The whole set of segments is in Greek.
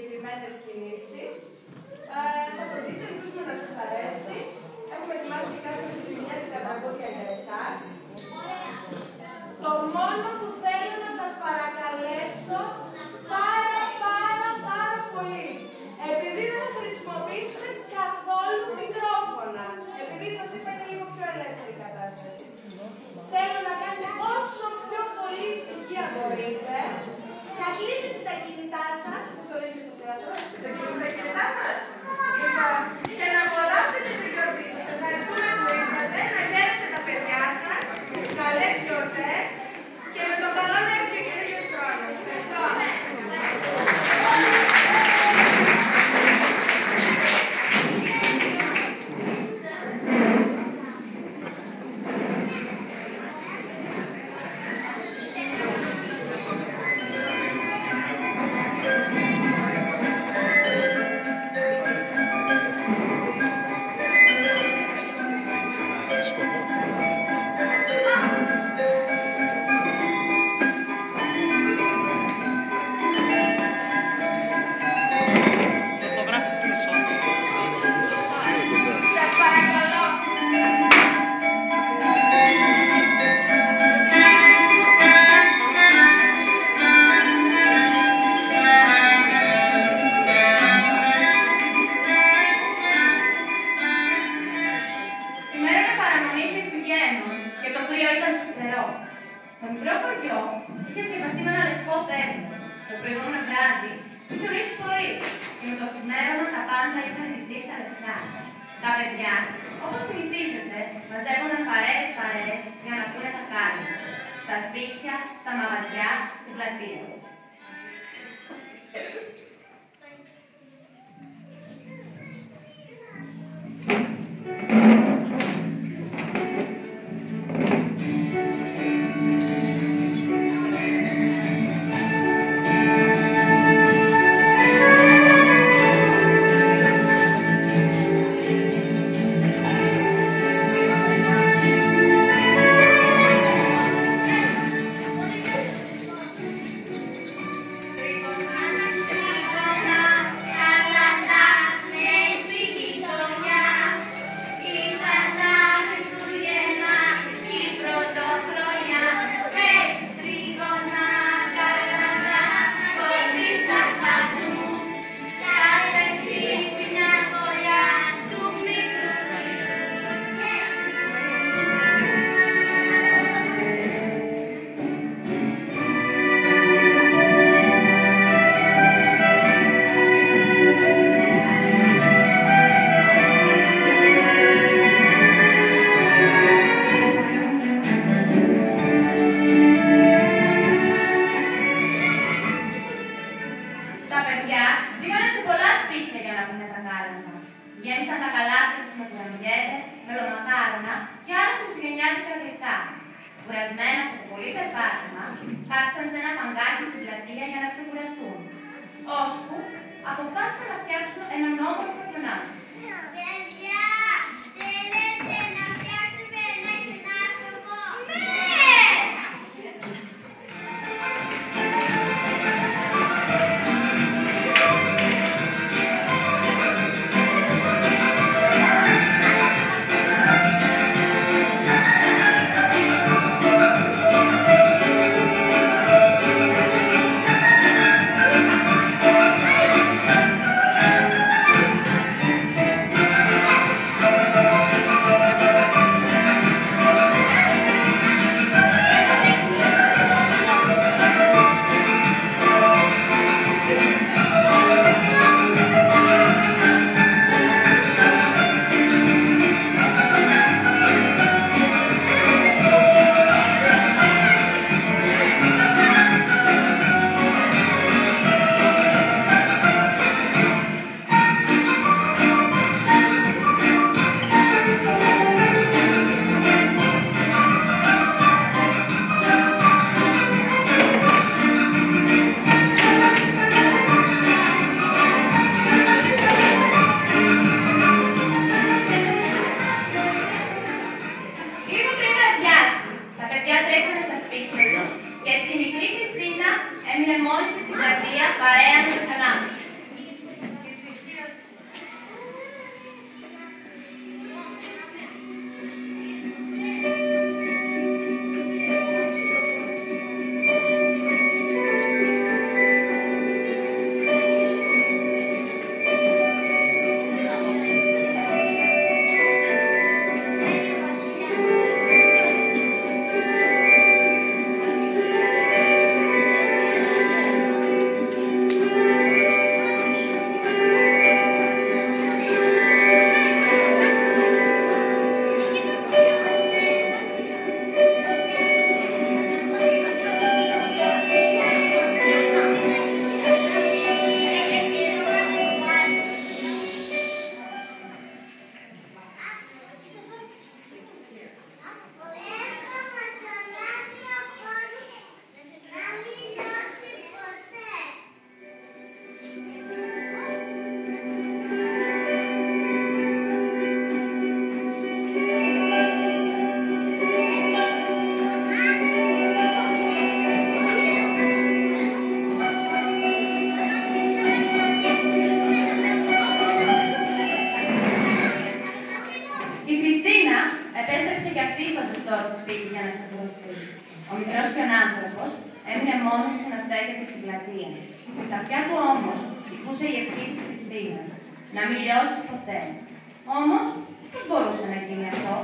συγκεκριμένες κινήσεις. Θα το δείτε, ελπίζουμε να σας αρέσει. Έχουμε ετοιμάσει και κάποια χριστουγεννιάτικα τραγούδια για εσάς. Το μόνο που θέλω να σας παρακαλέσω πάρα πολύ, επειδή δεν θα χρησιμοποιήσουμε καθόλου μικρόφωνα, επειδή σας είπα είναι λίγο πιο ελεύθερη η κατάσταση, θέλω να κάνετε όσο πιο πολύ ησυχία μπορείτε, να κλείσετε τα κινητά σας, όπως το λέει και στο θέατρο, να κλείσετε τα κινητά μας, και να απολαύσετε την γιορτή σας. Ευχαριστούμε που ήρθατε, να χαίρεστε τα παιδιά σας, καλές γιορτές και με το καλό να έρθει ο καινούργιος χρόνος. Ευχαριστώ. Τα παιδιά, όπως συνηθίζετε, μαζεύονταν παρέες για να πούνε τα σκάλια. Στα σπίτια, στα μαγαζιά, στην πλατεία. μόνος του να στέκεται στην πλατεία. Στα αυτιά του όμως κοιτούσε η ευχή της Χριστίνας, να μην λιώσει ποτέ. Όμως, πώς μπορούσε να γίνει αυτό?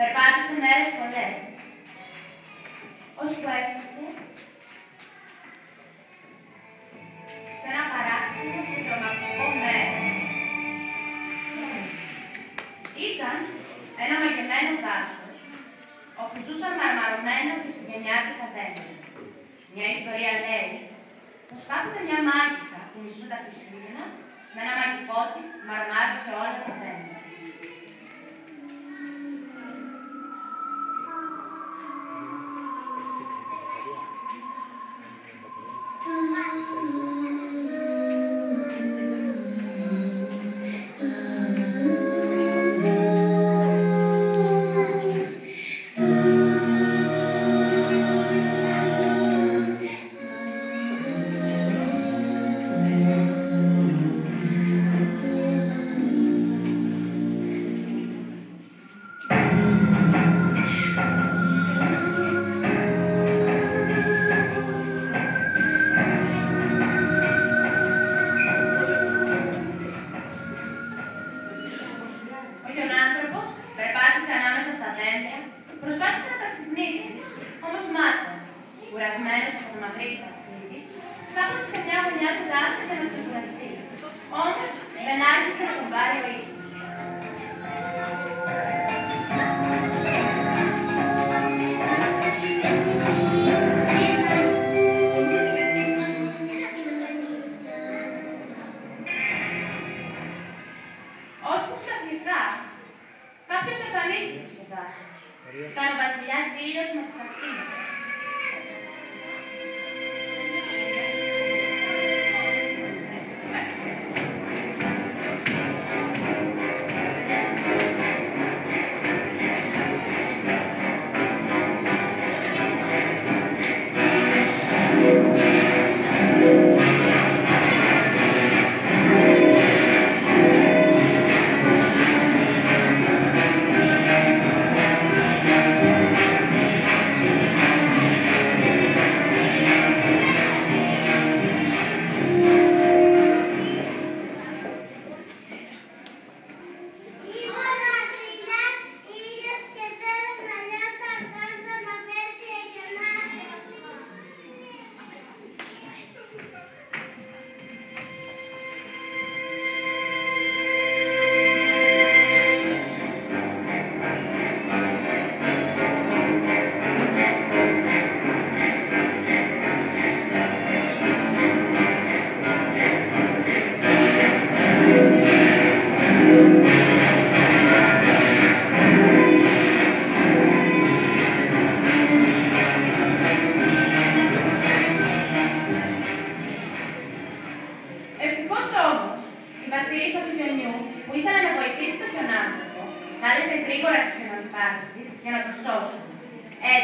Περπάτησε μέρες πολλές, ώσπου έφτασε σε ένα παράξενο και τρομακτικό μέρος. Ήταν ένα μαγεμένο δάσος, όπου ζούσαν μαρμαρωμένα χριστουγεννιάτικα δέντρα. Μια ιστορία λέει πως κάποτε μια μάγισσα που μισούν τα Χριστούγεννα με ένα μαγικό της μαρμάρισε όλα τα δέντρα. Προσπάθησε να τα ξυπνήσει, όμως μάτων, κουρασμένος από το μακρύ του ταξίδι, ξάπλωσε σε μια γωνιά του δάσου για να ξεκουραστεί. Όμως δεν άρχισε να τον πάρει ο ύπνος. Ώσπου ξαφνικά κάποιος εμφανίστηκε στο δάσος. Ήταν ο βασιλιάς Ήλιος με τις ακτίνες.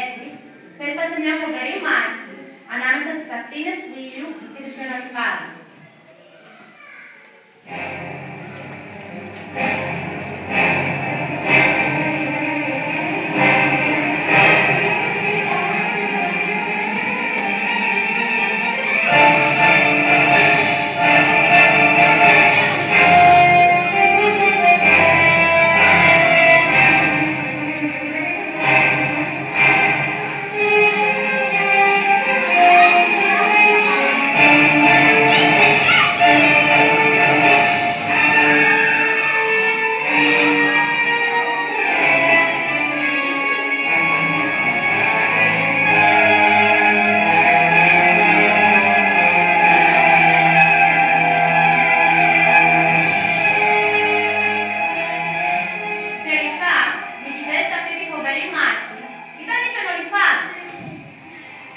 έτσι, ξέσπασε μια φοβερή μάχη ανάμεσα στις ακτίνες του ήλιου και τους χιονολιβάδες.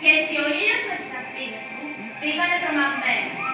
Και έτσι ο ήλιος με τις ακτίνες του πήγανε τρομαγμένοι.